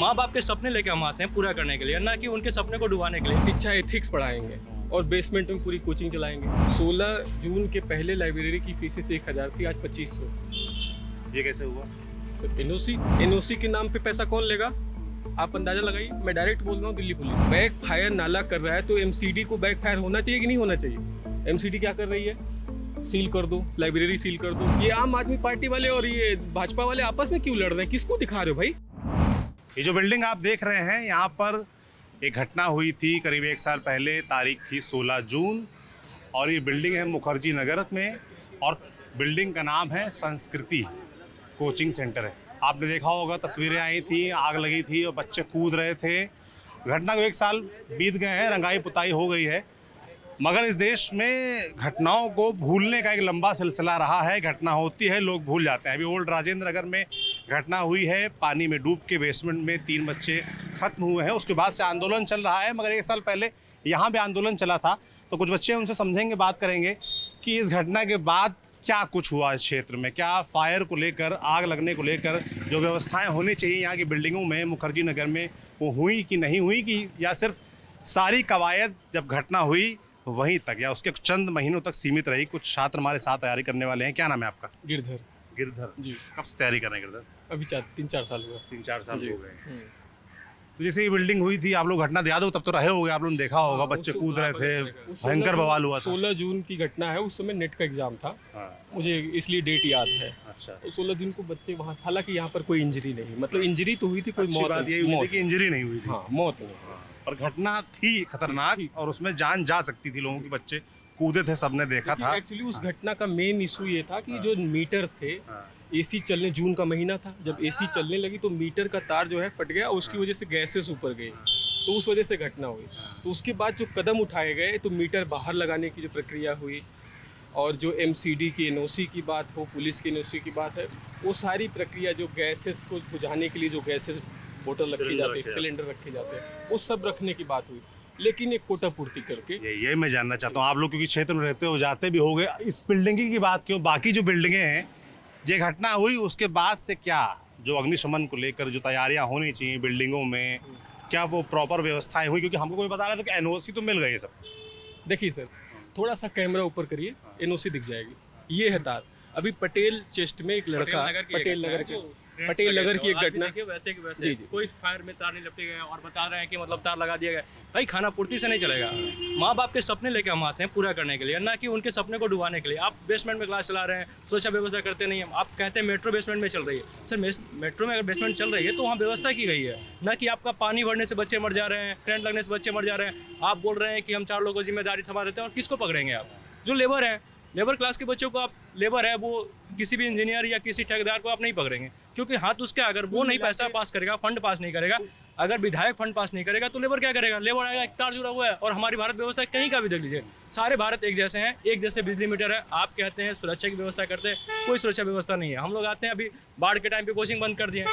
माँ बाप के सपने लेके हम आते हैं पूरा करने के लिए, ना कि उनके सपने को डुबाने के लिए। शिक्षा एथिक्स पढ़ाएंगे और बेसमेंट में पूरी कोचिंग चलाएंगे। 16 जून के पहले लाइब्रेरी की फीस 1000 थी, आज 2500। ये कैसे हुआ? सर एनओसी के नाम पे पैसा कौन लेगा? आप अंदाजा लगाइए। मैं डायरेक्ट बोल रहा हूँ, दिल्ली पुलिस बैक फायर नाला कर रहा है तो एमसीडी को बैक फायर होना चाहिए कि नहीं होना चाहिए? एमसीडी क्या कर रही है? सील कर दो, लाइब्रेरी सील कर दो। ये आम आदमी पार्टी वाले और ये भाजपा वाले आपस में क्यों लड़ रहे हैं? किसको दिखा रहे हो भाई? ये जो बिल्डिंग आप देख रहे हैं, यहाँ पर एक घटना हुई थी करीब 1 साल पहले। तारीख थी 16 जून और ये बिल्डिंग है मुखर्जी नगर में और बिल्डिंग का नाम है संस्कृति कोचिंग सेंटर है। आपने देखा होगा, तस्वीरें आई थी, आग लगी थी और बच्चे कूद रहे थे। घटना को 1 साल बीत गए हैं, रंगाई पुताई हो गई है, मगर इस देश में घटनाओं को भूलने का एक लंबा सिलसिला रहा है। घटना होती है, लोग भूल जाते हैं। अभी ओल्ड राजेंद्र नगर में घटना हुई है, पानी में डूब के बेसमेंट में 3 बच्चे खत्म हुए हैं। उसके बाद से आंदोलन चल रहा है, मगर 1 साल पहले यहाँ भी आंदोलन चला था। तो कुछ बच्चे उनसे समझेंगे, बात करेंगे कि इस घटना के बाद क्या कुछ हुआ इस क्षेत्र में, क्या फायर को लेकर, आग लगने को लेकर जो व्यवस्थाएं होनी चाहिए यहाँ की बिल्डिंगों में मुखर्जी नगर में, वो हुई कि नहीं हुई, कि या सिर्फ सारी कवायद जब घटना हुई वहीं तक या उसके चंद महीनों तक सीमित रही। कुछ छात्र हमारे साथ तैयारी करने वाले हैं। क्या नाम है आपका? गिरधर जी। कब से तैयारी कर रहे हैं गिरधर? अभी 3-4 साल हुआ। 3-4 साल हो गए। तो जैसे ये बिल्डिंग हुई थी, आप लोग घटना याद हो, तब तो रहे होगे, आप लोगों ने देखा होगा, बच्चे कूद रहे थे, भयंकर बवाल हुआ था। 16 जून की घटना है, उस समय नेट का एग्जाम था। हाँ। मुझे इसलिए डेट याद है। अच्छा। 16 दिन को बच्चे वहाँ, हालांकि यहाँ पर कोई इंजरी नहीं, मतलब इंजरी तो हुई थी, कोई मौत बात ये हुई थी कि इंजरी नहीं हुई थी। हाँ, मौत नहीं। और घटना थी खतरनाक और उसमें जान जा सकती थी लोगों की। बच्चे कूदे थे, सबने देखा था। एक्चुअली उस घटना का मेन इशू ये था कि जो मीटर थे, एसी चलने, जून का महीना था, जब एसी चलने लगी तो मीटर का तार जो है फट गया और उसकी वजह से गैसेस ऊपर गई, तो उस वजह से घटना हुई। तो उसके बाद जो कदम उठाए गए, तो मीटर बाहर लगाने की जो प्रक्रिया हुई और जो एमसीडी की एनओसी की बात हो, पुलिस की एनओसी की बात है, वो सारी प्रक्रिया, जो गैसेस को बुझाने के लिए जो गैसेस बोतल रखे जाते हैं, सिलेंडर रखे जाते हैं, वो सब रखने की बात हुई, लेकिन एक कोटा पूर्ति करके। ये मैं जानना चाहता हूँ, आप लोग क्योंकि क्षेत्र में रहते हो, जाते भी होगे, इस बिल्डिंग की बात क्यों, बाकी जो बिल्डिंगें हैं, ये घटना हुई उसके बाद से क्या जो अग्निशमन को लेकर जो तैयारियां होनी चाहिए बिल्डिंगों में, क्या वो प्रॉपर व्यवस्थाएं हुई? क्योंकि हमको कोई बता रहा था कि एनओसी तो मिल गई है सब। देखिए सर, थोड़ा सा कैमरा ऊपर करिए, एनओसी दिख जाएगी। ये है तार। अभी पटेल चेस्ट में एक लड़का, पटेल नगर की एक घटना, वैसे कोई फायर में तार नहीं लपटे गए और बता रहे हैं कि मतलब तार लगा दिया गया। भाई खाना पूर्ति से नहीं चलेगा। माँ बाप के सपने लेके हम आते हैं पूरा करने के लिए, ना कि उनके सपने को डुबाने के लिए। आप बेसमेंट में क्लास चला रहे हैं, सुरक्षा व्यवस्था करते नहीं हैं। आप कहते हैं मेट्रो बेसमेंट में चल रही है। सर, मेट्रो में अगर बेसमेंट चल रही है तो वहाँ व्यवस्था की गई है, ना कि आपका पानी भरने से बच्चे मर जा रहे हैं, करंट लगने से बच्चे मर जा रहे हैं। आप बोल रहे हैं कि हम 4 लोगों को जिम्मेदारी थमा देते हैं, और किसको पकड़ेंगे आप? जो लेबर है, लेबर क्लास के बच्चों को आप, लेबर है वो किसी भी इंजीनियर या किसी ठेकेदार को आप नहीं पकड़ेंगे, क्योंकि हाथ उसका, अगर वो नहीं पैसा पास करेगा, फंड पास नहीं करेगा, अगर विधायक फंड पास नहीं करेगा तो लेबर क्या करेगा? लेबर आएगा, एक तार जुड़ा हुआ है। और हमारी भारत व्यवस्था कहीं का भी देख लीजिए, सारे भारत एक जैसे हैं, एक जैसे बिजली मीटर है। आप कहते हैं सुरक्षा की व्यवस्था करते हैं, कोई सुरक्षा व्यवस्था नहीं है। हम लोग आते हैं, अभी बाढ़ के टाइम पे कोचिंग बंद कर दिए,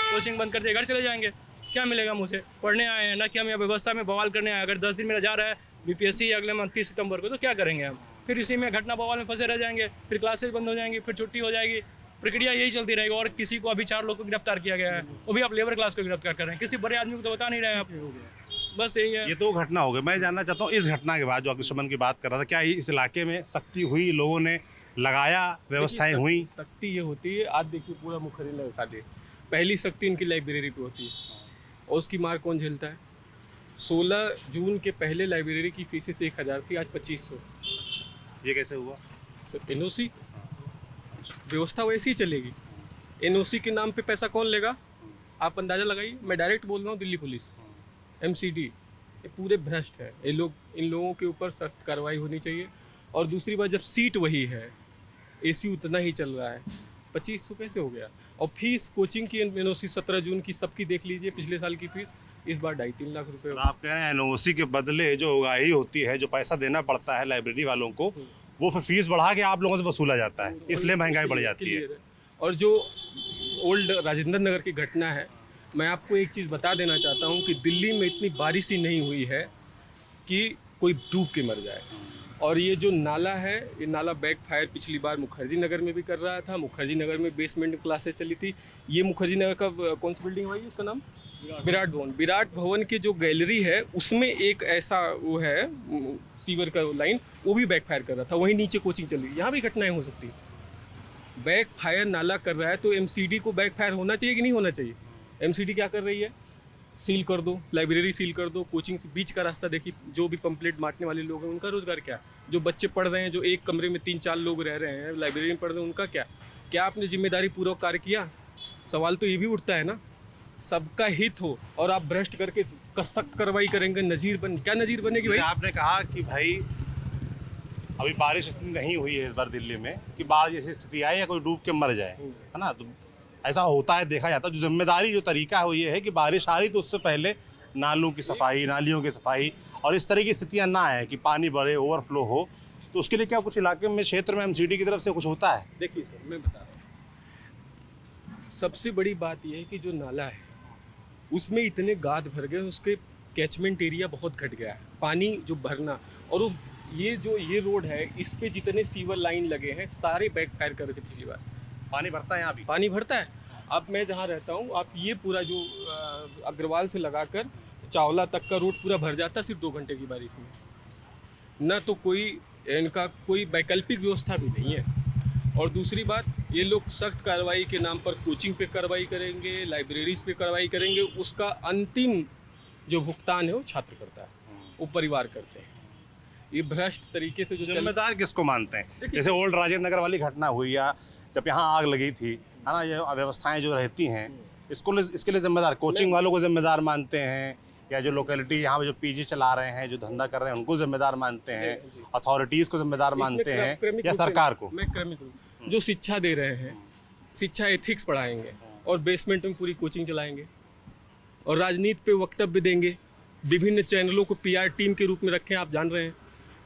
घर चले जाएंगे, क्या मिलेगा मुझे? पढ़ने आए हैं, ना कि हम यहाँ व्यवस्था में बवाल करने आए। अगर 10 दिन मेरा जा रहा है बीपीएससी अगले मंथ 30 सितंबर को, तो क्या करेंगे हम? फिर इसी में घटना बवाल में फंसे रह जाएंगे, फिर क्लासेस बंद हो जाएंगी, फिर छुट्टी हो जाएगी। प्रक्रिया यही चलती रहेगी। और किसी को अभी 4 लोग को गिरफ्तार किया गया है, वो भी आप लेबर क्लास को गिरफ्तार कर रहे हैं, किसी बड़े आदमी को तो बता नहीं रहे हैं आप। बस यही है। ये तो घटना हो गई। मैं जानना चाहता हूँ, इस घटना के बाद जो अग्निशमन की बात कर रहा था, क्या इस इलाके में सख्ती हुई, लोगों ने लगाया, व्यवस्थाएं हुई? सख्ती ये होती है, आज देखिए पूरा मुखर्जी नगर खाली, पहली सख्ती इनकी लाइब्रेरी पे होती है, और उसकी मार कौन झेलता है? 16 जून के पहले लाइब्रेरी की फीस 1000 थी, आज 2500। ये कैसे हुआ? सर, एनओसी व्यवस्था वैसी ही चलेगी। एनओसी के नाम पे पैसा कौन लेगा? आप अंदाजा लगाइए। मैं डायरेक्ट बोल रहा हूँ, दिल्ली पुलिस, एमसीडी, ये पूरे भ्रष्ट है। इन लोगों के ऊपर सख्त कार्रवाई होनी चाहिए। और दूसरी बात, जब सीट वही है, एसी उतना ही चल रहा है, 2500 कैसे हो गया? और फीस कोचिंग की एनओसी 17 जून की सबकी देख लीजिए, पिछले साल की फीस, इस बार 2.5-3 लाख रुपए। आप कह रहे हैं एनओसी के बदले जो उगाही होती है, जो पैसा देना पड़ता है लाइब्रेरी वालों को, वो फिर फीस बढ़ा के आप लोगों से वसूला जाता है, इसलिए महंगाई बढ़ जाती है। और जो ओल्ड राजेंद्र नगर की घटना है, मैं आपको एक चीज़ बता देना चाहता हूँ कि दिल्ली में इतनी बारिश ही नहीं हुई है कि कोई डूब के मर जाए। और ये जो नाला है, ये नाला बैक फायर पिछली बार मुखर्जी नगर में भी कर रहा था। मुखर्जी नगर में बेसमेंट क्लासेस चली थी। ये मुखर्जी नगर का कौन सी बिल्डिंग है भाई, उसका नाम? विराट भवन की जो गैलरी है उसमें एक ऐसा वो है सीवर का लाइन, वो भी बैकफायर कर रहा था, वहीं नीचे कोचिंग चल रही है, यहाँ भी घटनाएं हो सकती है। बैकफायर नाला कर रहा है तो एमसीडी को बैकफायर होना चाहिए कि नहीं होना चाहिए? एमसीडी क्या कर रही है? सील कर दो, लाइब्रेरी सील कर दो, कोचिंग से बीच का रास्ता देखिए, जो भी पंपलेट बांटने वाले लोग हैं उनका रोजगार क्या? जो बच्चे पढ़ रहे हैं, जो एक कमरे में 3-4 लोग रह रहे हैं, लाइब्रेरी में पढ़ रहे हैं, उनका क्या आपने जिम्मेदारी पूर्वक कार्य किया? सवाल तो ये भी उठता है ना। सबका हित हो और आप भ्रष्ट करके सख्त कार्रवाई करेंगे, क्या नजीर बनेगी भाई? आपने कहा कि भाई अभी बारिश इतनी नहीं हुई है इस बार दिल्ली में कि बाढ़ जैसी स्थिति आए या कोई डूब के मर जाए, है ना? तो ऐसा होता है, देखा जाता है। जो जिम्मेदारी जो तरीका है वो ये है कि बारिश आ रही तो उससे पहले नालों की सफाई, नालियों की सफाई, और इस तरह की स्थितियाँ ना आए कि पानी बढ़े, ओवरफ्लो हो। तो उसके लिए क्या कुछ इलाके में, क्षेत्र में एमसीडी की तरफ से कुछ होता है? देखिए सर, मैं बता रहा हूँ, सबसे बड़ी बात यह है कि जो नाला है उसमें इतने गाद भर गए, उसके कैचमेंट एरिया बहुत घट गया है, पानी जो भरना, और वो ये रोड है, इस पे जितने सीवर लाइन लगे हैं सारे बैकफायर कर रहे थे पिछली बार। पानी भरता है यहाँ भी? पानी भरता है। अब मैं जहाँ रहता हूँ, आप ये पूरा जो अग्रवाल से लगाकर चावला तक का रोड पूरा भर जाता सिर्फ 2 घंटे की बारिश में। न तो कोई इनका कोई वैकल्पिक व्यवस्था भी नहीं है। और दूसरी बात, ये लोग सख्त कार्रवाई के नाम पर कोचिंग पे कार्रवाई करेंगे, लाइब्रेरीज पे कार्रवाई करेंगे, उसका अंतिम जो भुगतान है वो छात्र करता है, वो परिवार करते हैं। ये भ्रष्ट तरीके से जो जिम्मेदार किसको मानते हैं? जैसे ओल्ड राजेंद्र नगर वाली घटना हुई, या जब यहाँ आग लगी थी, है ना, ये अव्यवस्थाएं जो रहती हैं, इसके लिए जिम्मेदार कोचिंग वालों को जिम्मेदार मानते हैं, या जो लोकेलिटी यहाँ पे जो पीजी चला रहे हैं, जो धंधा कर रहे हैं, उनको जिम्मेदार मानते हैं, अथॉरिटीज़ को जिम्मेदार मानते हैं, या सरकार को? मैं क्रमिक जो शिक्षा दे रहे हैं, शिक्षा एथिक्स पढ़ाएंगे और बेसमेंट में पूरी कोचिंग चलाएंगे और राजनीति पे वक्तव्य देंगे, विभिन्न चैनलों को पीआर टीम के रूप में रखें, आप जान रहे हैं,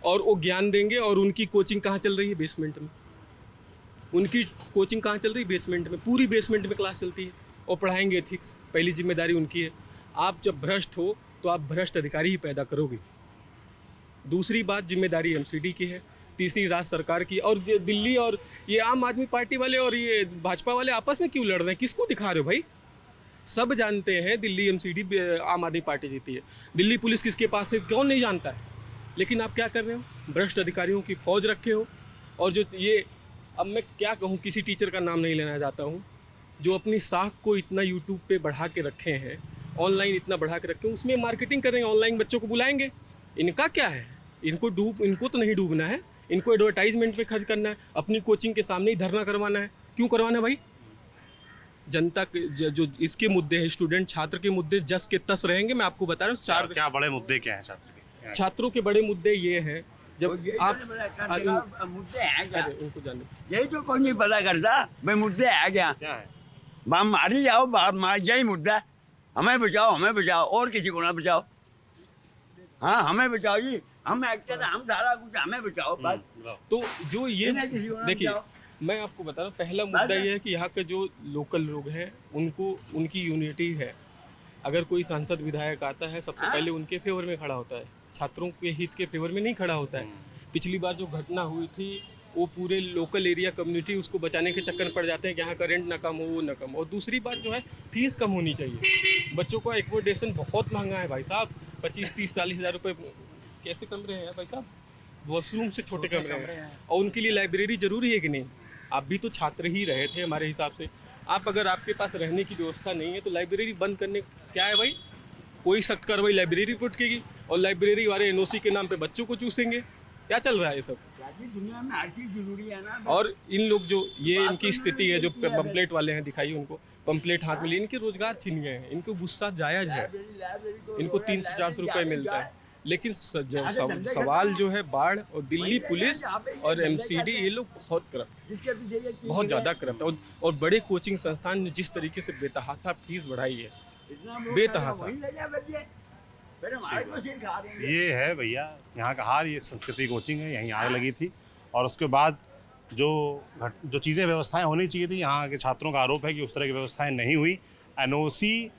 और वो ज्ञान देंगे। और उनकी कोचिंग कहाँ चल रही है? बेसमेंट में। उनकी कोचिंग कहाँ चल रही है? बेसमेंट में। पूरी बेसमेंट में क्लास चलती है और पढ़ाएंगे एथिक्स। पहली जिम्मेदारी उनकी है। आप जब भ्रष्ट हो तो आप भ्रष्ट अधिकारी ही पैदा करोगे। दूसरी बात, जिम्मेदारी एमसीडी की है। तीसरी राज्य सरकार की। और दिल्ली और ये आम आदमी पार्टी वाले और ये भाजपा वाले आपस में क्यों लड़ रहे हैं? किसको दिखा रहे हो भाई? सब जानते हैं दिल्ली एमसीडी आम आदमी पार्टी जीती है। दिल्ली पुलिस किसके पास है कौन नहीं जानता है। लेकिन आप क्या कर रहे हो? भ्रष्ट अधिकारियों की फौज रखे हो। और जो ये, अब मैं क्या कहूँ, किसी टीचर का नाम नहीं लेना चाहता हूँ, जो अपनी साख को इतना यूट्यूब पे बढ़ा के रखे हैं, ऑनलाइन इतना बढ़ा के रखे हैं, उसमें मार्केटिंग कर रहे हैं, ऑनलाइन बच्चों को बुलाएंगे। इनका क्या है? इनको तो नहीं डूबना है, इनको एडवर्टाइजमेंट पे खर्च करना है, अपनी कोचिंग के सामने ही धरना करवाना है। क्यों करवाना है भाई? जनता के जो इसके मुद्दे हैं, स्टूडेंट छात्र के मुद्दे जस के तस रहेंगे। मैं आपको बता रहा हूँ क्या बड़े मुद्दे क्या हैं छात्रों के बड़े मुद्दे ये हैं, जब आप मुद्दे हैं क्या? उनको जाने, यही तो कोई नहीं पता करता भाई मुद्दे है क्या? बाप मारी जाओ, बाप मार, यही मुद्दा। हमें बचाओ, हमें बचाओ, और किसी को ना बचाओ। हाँ, हमें बचाओ जी, हम एक्टर, हम सारा कुछ, हमें बचाओ बस। तो जो ये देखिए, मैं आपको बता रहा हूँ, पहला मुद्दा ये है कि यहाँ के जो लोकल लोग हैं उनको, उनकी यूनिटी है। अगर कोई सांसद विधायक आता है, सबसे पहले उनके फेवर में खड़ा होता है, छात्रों के हित के फेवर में नहीं खड़ा होता है। पिछली बार जो घटना हुई थी, वो पूरे लोकल एरिया कम्युनिटी उसको बचाने के चक्कर में पड़ जाते हैं कि यहाँ का रेंट ना कम हो, वो ना कम हो। और दूसरी बात जो है, फीस कम होनी चाहिए। बच्चों का एकोमोडेशन बहुत महंगा है भाई साहब, 25-30-40 हज़ार रुपये। कैसे कमरे हैं भाई साहब? वॉशरूम से छोटे कमरे हैं। और उनके लिए लाइब्रेरी ज़रूरी है कि नहीं? आप भी तो छात्र ही रहे थे हमारे हिसाब से। आप अगर आपके पास रहने की व्यवस्था नहीं है तो लाइब्रेरी बंद करने क्या है भाई? कोई सख्त कार्रवाई लाइब्रेरी पर उठेगी और लाइब्रेरी वाले एनओसी के नाम पे बच्चों को चूसेंगे। क्या चल रहा है ये सब? दुनिया में हर चीज जरूरी है ना। और इन लोग जो ये इनकी स्थिति है, जो पंपलेट वाले हैं, दिखाइए उनको पंपलेट हाथ में लिए, इनके रोजगार छीन गए हैं। इनको गुस्सा जायज है, इनको 300 से 400 रुपये मिलता है। लेकिन सवाल जो है बाढ़ और दिल्ली पुलिस और एमसीडी, ये लोग बहुत करप्ट है, बहुत ज़्यादा करप्ट है। और बड़े कोचिंग संस्थान ने जिस तरीके से बेतहाशा फीस बढ़ाई है, बेतहाशा। ये है भैया यहाँ का हाल। ये संस्कृति कोचिंग है, यहीं आग लगी थी और उसके बाद जो चीज़ें व्यवस्थाएं होनी चाहिए थी, यहाँ के छात्रों का आरोप है कि उस तरह की व्यवस्थाएं नहीं हुई। एनओसी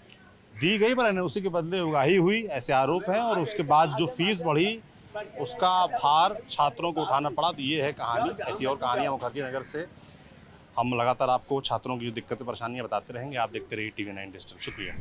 दी गई पर एनओसी के बदले उगाही हुई, ऐसे आरोप है। और उसके बाद जो फीस बढ़ी उसका भार छात्रों को उठाना पड़ा। तो ये है कहानी। ऐसी और कहानियाँ मुखर्जी नगर से हम लगातार आपको छात्रों की जो दिक्कतें परेशानियाँ बताते रहेंगे। आप देखते रहिए TV9 डिजिटल। शुक्रिया।